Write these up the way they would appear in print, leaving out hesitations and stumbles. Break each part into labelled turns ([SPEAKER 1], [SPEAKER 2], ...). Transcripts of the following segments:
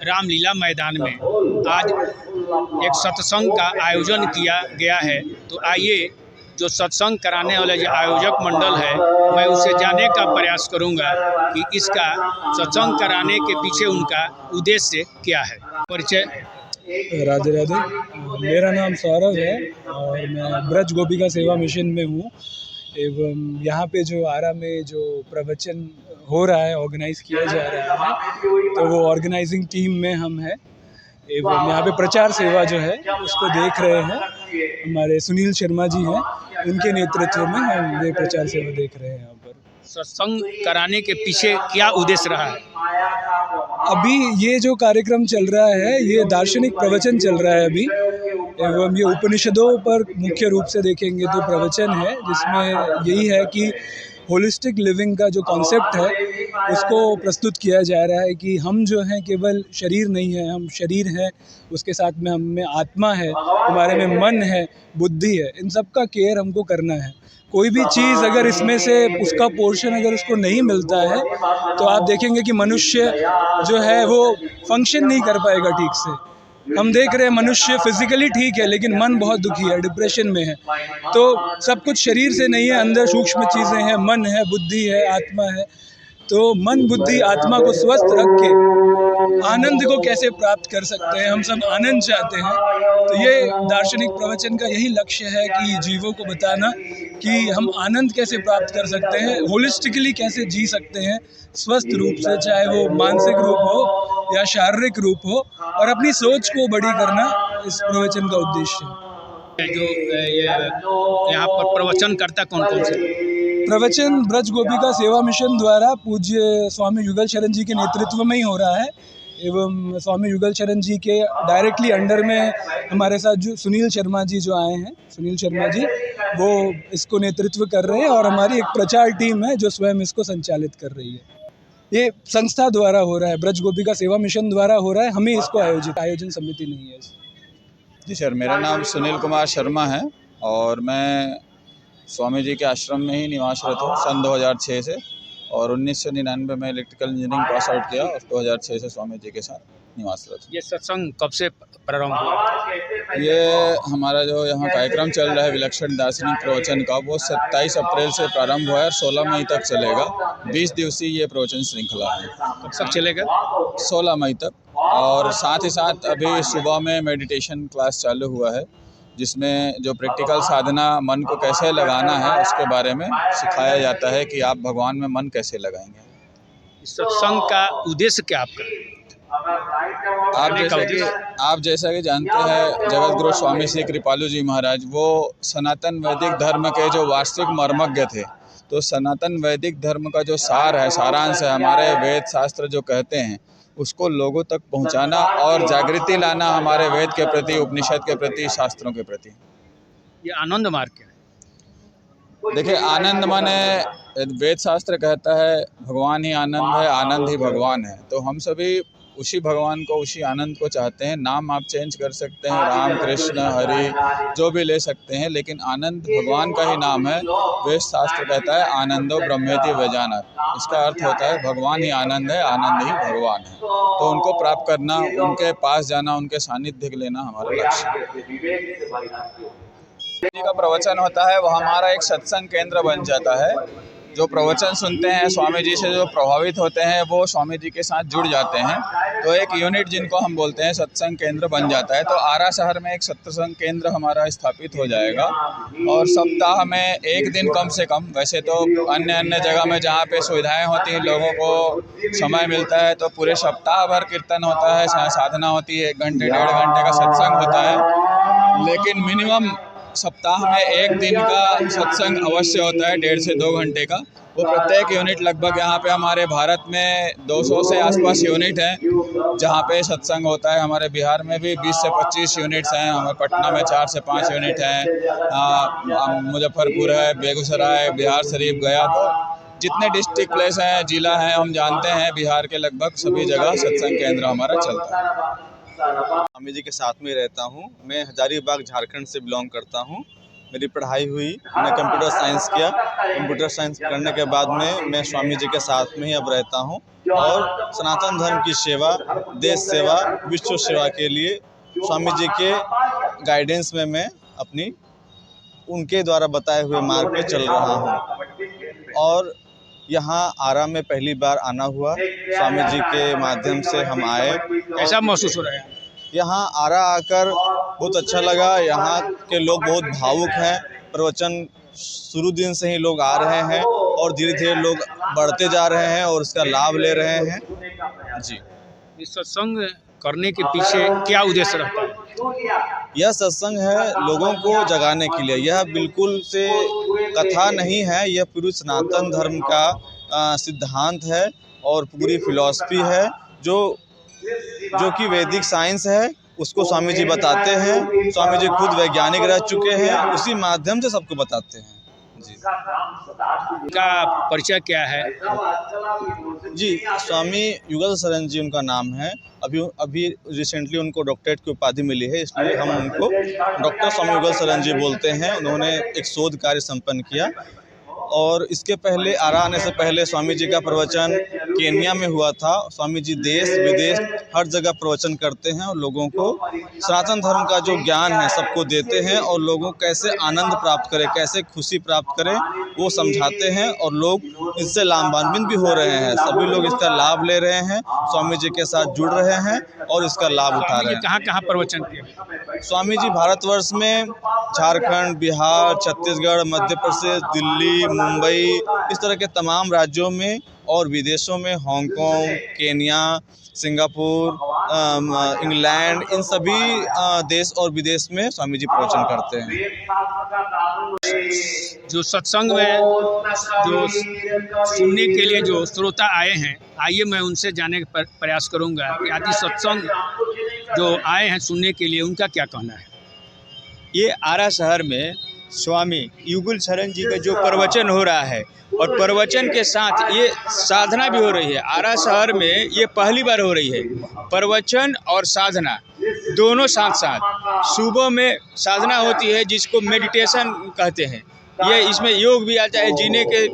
[SPEAKER 1] रामलीला मैदान में आज एक सत्संग का आयोजन किया गया है। तो आइए जो सत्संग कराने वाले जो आयोजक मंडल है, मैं उससे जानने का प्रयास करूंगा कि इसका सत्संग कराने के पीछे उनका उद्देश्य क्या है। परिचय।
[SPEAKER 2] राधे राधे। मेरा नाम सौरभ है और मैं ब्रज गोपिका सेवा मिशन में हूँ। एवं यहाँ पे जो आरा में जो प्रवचन हो रहा है, ऑर्गेनाइज किया जा रहा है, तो वो ऑर्गेनाइजिंग टीम में हम हैं। एवं यहाँ पे प्रचार सेवा जो है उसको देख रहे हैं। हमारे सुनील शर्मा जी हैं, उनके नेतृत्व में हम ये प्रचार सेवा देख रहे हैं। यहाँ पर
[SPEAKER 1] सत्संग कराने के पीछे क्या उद्देश्य रहा है?
[SPEAKER 2] अभी ये जो कार्यक्रम चल रहा है, ये दार्शनिक प्रवचन चल रहा है अभी। एवं ये उपनिषदों पर मुख्य रूप से देखेंगे तो प्रवचन है, जिसमें यही है कि होलिस्टिक लिविंग का जो कॉन्सेप्ट है उसको प्रस्तुत किया जा रहा है कि हम जो हैं केवल शरीर नहीं है, हम शरीर हैं, उसके साथ में हम में आत्मा है, हमारे में मन है, बुद्धि है। इन सब का केयर हमको करना है। कोई भी चीज़ अगर इसमें से उसका पोर्शन अगर उसको नहीं मिलता है तो आप देखेंगे कि मनुष्य जो है वो फंक्शन नहीं कर पाएगा ठीक से। हम देख रहे हैं मनुष्य फिजिकली ठीक है लेकिन मन बहुत दुखी है, डिप्रेशन में है। तो सब कुछ शरीर से नहीं है, अंदर सूक्ष्म चीज़ें हैं, मन है, बुद्धि है, आत्मा है। तो मन, बुद्धि, आत्मा को स्वस्थ रख के आनंद को कैसे प्राप्त कर सकते हैं, हम सब आनंद चाहते हैं। तो ये दार्शनिक प्रवचन का यही लक्ष्य है कि जीवों को बताना कि हम आनंद कैसे प्राप्त कर सकते हैं, होलिस्टिकली कैसे जी सकते हैं स्वस्थ रूप से, चाहे वो मानसिक रूप हो या शारीरिक रूप हो, और अपनी सोच को बड़ी करना इस प्रवचन का उद्देश्य है।
[SPEAKER 1] जो यहाँ पर प्रवचन करता कौन कौन से?
[SPEAKER 2] प्रवचन ब्रज गोपिका सेवा मिशन द्वारा पूज्य स्वामी युगल शरण जी के नेतृत्व में ही हो रहा है। एवं स्वामी युगल शरण जी के डायरेक्टली अंडर में हमारे साथ जो सुनील शर्मा जी जो आए हैं, सुनील शर्मा जी वो इसको नेतृत्व कर रहे हैं, और हमारी एक प्रचार टीम है जो स्वयं इसको संचालित कर रही है। ये संस्था द्वारा हो रहा है, ब्रज गोपिका सेवा मिशन द्वारा हो रहा है, हमें इसको आयोजन समिति नहीं है।
[SPEAKER 3] जी सर, मेरा नाम सुनील कुमार शर्मा है और मैं स्वामी जी के आश्रम में ही निवासरत हूँ सन 2006 से, और 1999 में इलेक्ट्रिकल इंजीनियरिंग पास आउट किया और 2006 से स्वामी जी के साथ निवासरत हूँ।
[SPEAKER 1] ये सत्संग कब से प्रारंभ हुआ?
[SPEAKER 3] ये हमारा जो यहाँ कार्यक्रम चल रहा है विलक्षण दार्शनिक प्रवचन का, वो 27 अप्रैल से प्रारंभ हुआ है और 16 मई तक चलेगा। 20 दिवसीय ये प्रवचन श्रृंखला है।
[SPEAKER 1] कब तक चलेगा?
[SPEAKER 3] 16 मई तक। और साथ ही साथ अभी सुबह में मेडिटेशन क्लास चालू हुआ है, जिसमें जो प्रैक्टिकल साधना मन को कैसे लगाना है उसके बारे में सिखाया जाता है कि आप भगवान में मन कैसे लगाएंगे।
[SPEAKER 1] सत्संग का उद्देश्य क्या आपका?
[SPEAKER 3] आप जैसा कि जानते हैं, जगत गुरु स्वामी श्री कृपालु जी महाराज वो सनातन वैदिक धर्म के जो वास्तविक मर्मज्ञ थे। तो सनातन वैदिक धर्म का जो सार है, सारांश है, हमारे वेद शास्त्र जो कहते हैं उसको लोगों तक पहुंचाना और जागृति लाना हमारे वेद के प्रति, उपनिषद के प्रति, शास्त्रों के प्रति।
[SPEAKER 1] ये आनंद मार्ग क्या है?
[SPEAKER 3] देखिए, आनंद माने वेद शास्त्र कहता है भगवान ही आनंद है, आनंद ही भगवान है। तो हम सभी उसी भगवान को, उसी आनंद को चाहते हैं। नाम आप चेंज कर सकते हैं, राम, कृष्ण, हरि जो भी ले सकते हैं, लेकिन आनंद भगवान का ही नाम है। वेद शास्त्र कहता है आनंदो ब्रह्मेति व्यजानत। इसका अर्थ होता है भगवान ही आनंद है, आनंद ही भगवान है। तो उनको प्राप्त करना, उनके पास जाना, उनके सानिध्य लेना हमारा लक्ष्य है। का प्रवचन होता है वो हमारा एक सत्संग केंद्र बन जाता है। जो प्रवचन सुनते हैं स्वामी जी से, जो प्रभावित होते हैं, वो स्वामी जी के साथ जुड़ जाते हैं। तो एक यूनिट जिनको हम बोलते हैं सत्संग केंद्र बन जाता है। तो आरा शहर में एक सत्संग केंद्र हमारा स्थापित हो जाएगा, और सप्ताह में एक दिन कम से कम, वैसे तो अन्य जगह में जहाँ पे सुविधाएं होती हैं, लोगों को समय मिलता है, तो पूरे सप्ताह भर कीर्तन होता है, साधना होती है, 1 घंटे 1.5 घंटे का सत्संग होता है। लेकिन मिनिमम सप्ताह में एक दिन का सत्संग अवश्य होता है, 1.5 से 2 घंटे का। वो प्रत्येक यूनिट लगभग यहाँ पे हमारे भारत में 200 से आसपास यूनिट हैं जहाँ पे सत्संग होता है। हमारे बिहार में भी 20 से 25 यूनिट्स हैं, हमारे पटना में 4 से 5 यूनिट हैं, मुजफ्फरपुर है, बेगूसराय, बिहार शरीफ, गया। तो जितने डिस्ट्रिक्ट प्लेस हैं, जिला हैं, हम जानते हैं बिहार के लगभग सभी जगह सत्संग केंद्र हमारा चलता है।
[SPEAKER 4] स्वामी जी के साथ में रहता हूँ। मैं हजारीबाग झारखंड से बिलोंग करता हूँ। मेरी पढ़ाई हुई, मैंने कंप्यूटर साइंस किया। कंप्यूटर साइंस करने के बाद में मैं स्वामी जी के साथ में ही अब रहता हूँ। और सनातन धर्म की सेवा, देश सेवा, विश्व सेवा के लिए स्वामी जी के गाइडेंस में मैं अपनी उनके द्वारा बताए हुए मार्ग पे चल रहा हूँ। और यहाँ आरा में पहली बार आना हुआ, स्वामी जी के माध्यम से हम आए।
[SPEAKER 1] कैसा महसूस हो रहा है?
[SPEAKER 4] यहाँ आरा आकर बहुत अच्छा लगा। यहाँ के लोग बहुत भावुक हैं। प्रवचन शुरू दिन से ही लोग आ रहे हैं और धीरे धीरे लोग बढ़ते जा रहे हैं और इसका लाभ ले रहे हैं। जी,
[SPEAKER 1] इस सत्संग करने के पीछे क्या उद्देश्य रहता है?
[SPEAKER 4] यह सत्संग है लोगों को जगाने के लिए। यह बिल्कुल से कथा नहीं है, यह पूरी सनातन धर्म का सिद्धांत है और पूरी फिलॉसफी है जो कि वैदिक साइंस है। उसको स्वामी जी बताते हैं। स्वामी जी खुद वैज्ञानिक रह चुके हैं, उसी माध्यम से सबको बताते हैं। जी,
[SPEAKER 1] का परिचय क्या है?
[SPEAKER 4] जी, स्वामी युगल शरण जी उनका नाम है। अभी रिसेंटली उनको डॉक्टरेट की उपाधि मिली है, इसलिए हम उनको डॉक्टर स्वामी युगल शरण जी बोलते हैं। उन्होंने एक शोध कार्य संपन्न किया और इसके पहले आरा आने से पहले स्वामी जी का प्रवचन केन्या में हुआ था। स्वामी जी देश विदेश हर जगह प्रवचन करते हैं और लोगों को सनातन धर्म का जो ज्ञान है सबको देते हैं और लोगों को कैसे आनंद प्राप्त करें, कैसे खुशी प्राप्त करें, वो समझाते हैं और लोग इससे लाभान्वित भी हो रहे हैं। सभी लोग इसका लाभ ले रहे हैं, स्वामी जी के साथ जुड़ रहे हैं और इसका लाभ उठा रहे हैं।
[SPEAKER 1] कहाँ कहाँ प्रवचन किए?
[SPEAKER 4] स्वामी जी भारतवर्ष में झारखंड, बिहार, छत्तीसगढ़, मध्य प्रदेश, दिल्ली, मुंबई, इस तरह के तमाम राज्यों में और विदेशों में हांगकांग, केन्या, सिंगापुर, इंग्लैंड, इन सभी देश और विदेश में स्वामी जी प्रवचन करते हैं।
[SPEAKER 1] जो सत्संग में जो सुनने के लिए जो श्रोता आए हैं, आइए मैं उनसे जानने का प्रयास करूंगा कि आदि सत्संग जो आए हैं सुनने के लिए, उनका क्या कहना है।
[SPEAKER 5] ये आरा शहर में स्वामी युगल शरण जी का जो प्रवचन हो रहा है और प्रवचन के साथ ये साधना भी हो रही है। आरा शहर में ये पहली बार हो रही है। प्रवचन और साधना दोनों साथ साथ। सुबह में साधना होती है जिसको मेडिटेशन कहते हैं। ये इसमें योग भी आता है, जीने के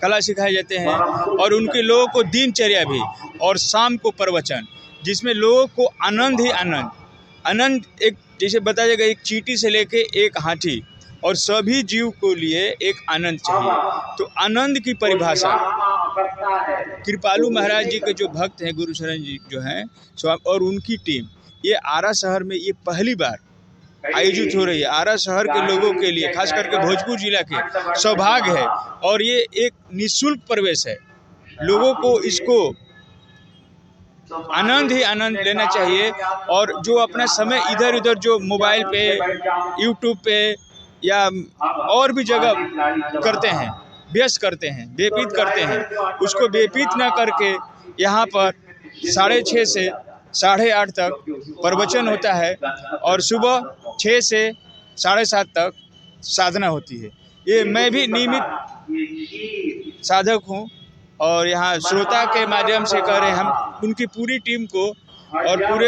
[SPEAKER 5] कला सिखाए जाते हैं और उनके लोगों को दिनचर्या भी। और शाम को प्रवचन जिसमें लोगों को आनंद ही आनंद एक जैसे बताया जाएगा, एक चींटी से लेके एक हाथी और सभी जीव को लिए एक आनंद चाहिए। तो आनंद की परिभाषा कृपालु महाराज जी के जो भक्त हैं, गुरु शरण जी जो हैं और उनकी टीम, ये आरा शहर में ये पहली बार आयोजित हो रही है। आरा शहर के लोगों के लिए, खास करके भोजपुर जिला के सौभाग्य है और ये एक निःशुल्क प्रवेश है। लोगों को इसको आनंद ही आनंद लेना चाहिए और जो अपना समय इधर उधर जो मोबाइल पे, यूट्यूब पे या और भी जगह करते हैं, व्यस्त करते हैं, व्यतीत करते हैं, उसको व्यतीत न करके यहाँ पर 6:30 से 8:30 तक प्रवचन होता है और सुबह 6 से 7:30 तक साधना होती है। ये मैं भी नियमित साधक हूँ और यहाँ श्रोता के माध्यम से कह रहे हैं हम उनकी पूरी टीम को और पूरे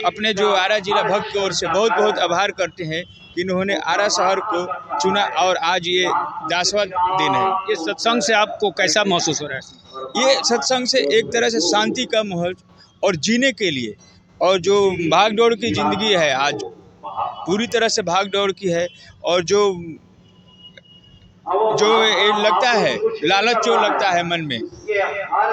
[SPEAKER 5] अपने जो आरा जिला भक्त की ओर से बहुत बहुत आभार करते हैं कि इन्होंने आरा शहर को चुना और आज ये 10वां दिन है।
[SPEAKER 1] ये सत्संग से आपको कैसा महसूस हो रहा है?
[SPEAKER 5] ये सत्संग से एक तरह से शांति का माहौल और जीने के लिए, और जो भाग दौड़ की ज़िंदगी है आज पूरी तरह से भाग दौड़ की है और जो लगता है लालच जो लगता है मन में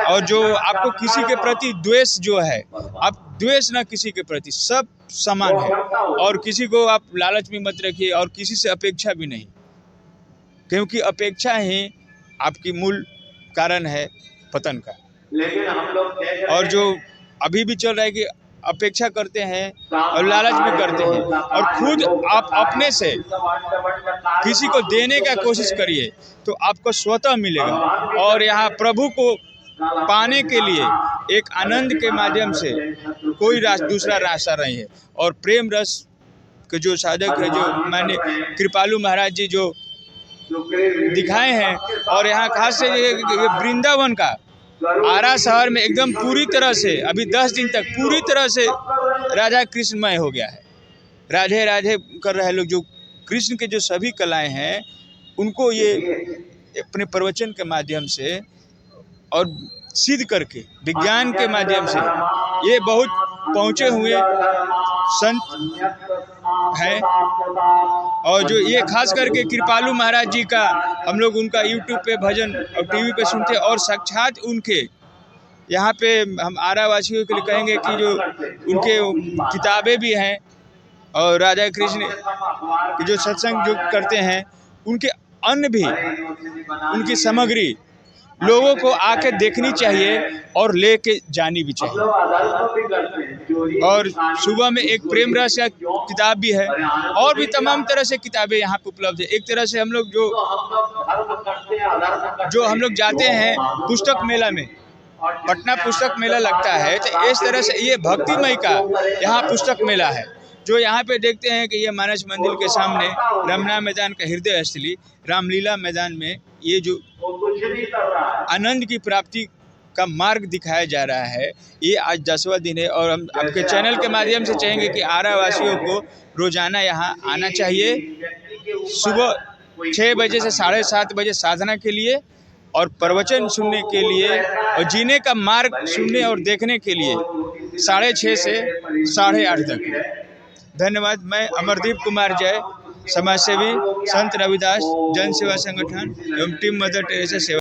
[SPEAKER 5] और जो आपको किसी के प्रति द्वेष जो है, आप द्वेष ना किसी के प्रति, सब समान है और किसी को आप लालच भी मत रखिए और किसी से अपेक्षा भी नहीं, क्योंकि अपेक्षा ही आपकी मूल कारण है पतन का। और जो अभी भी चल रहा है कि अपेक्षा करते हैं और लालच भी करते हैं और खुद आप अपने से किसी को देने का कोशिश करिए तो आपको स्वतः मिलेगा। और यहाँ प्रभु को पाने के लिए एक आनंद के माध्यम से कोई दूसरा रास्ता नहीं है। और प्रेम रस के जो साधक है, जो मैंने कृपालु महाराज जी जो दिखाए हैं, और यहाँ खास से ये वृंदावन का आरा शहर में एकदम पूरी तरह से अभी 10 दिन तक पूरी तरह से राधा कृष्णमय हो गया है। राधे राधे कर रहे लोग, जो कृष्ण के जो सभी कलाएं हैं उनको ये अपने प्रवचन के माध्यम से और सिद्ध करके विज्ञान के माध्यम से ये बहुत पहुँचे हुए संत हैं। और जो ये खास करके कृपालु महाराज जी का हम लोग उनका यूट्यूब पे भजन और टीवी पे सुनते हैं, और साक्षात उनके यहाँ पे हम आरा वासियों के लिए कहेंगे कि जो उनके किताबें भी हैं, और राधा कृष्ण के जो सत्संग जो करते हैं उनके अन्न भी, उनकी सामग्री लोगों को आके देखनी चाहिए और लेके जानी भी चाहिए। और सुबह में एक प्रेम रस का किताब भी है, और भी तमाम तरह से किताबें यहाँ पे उपलब्ध है। एक तरह से हम लोग जो हम लोग जाते हैं पुस्तक मेला में, पटना पुस्तक मेला लगता है, तो इस तरह से ये भक्तिमय का यहाँ पुस्तक मेला है। जो यहाँ पे देखते हैं कि ये मानस मंदिर के सामने रमना मैदान का हृदय स्थली रामलीला मैदान में ये जो आनंद की प्राप्ति का मार्ग दिखाया जा रहा है, ये आज 10वां दिन है। और हम आपके चैनल के माध्यम से चाहेंगे कि आरा वासियों को रोजाना यहाँ आना चाहिए, सुबह 6 बजे से 7:30 बजे साधना के लिए, और प्रवचन सुनने के लिए, और जीने का मार्ग सुनने और देखने के लिए 6:30 से 8:30 तक। धन्यवाद। मैं अमरदीप कुमार जय, समाजसेवी संत रविदास जन सेवा संगठन एवं टीम मदर टेरेसा सेवा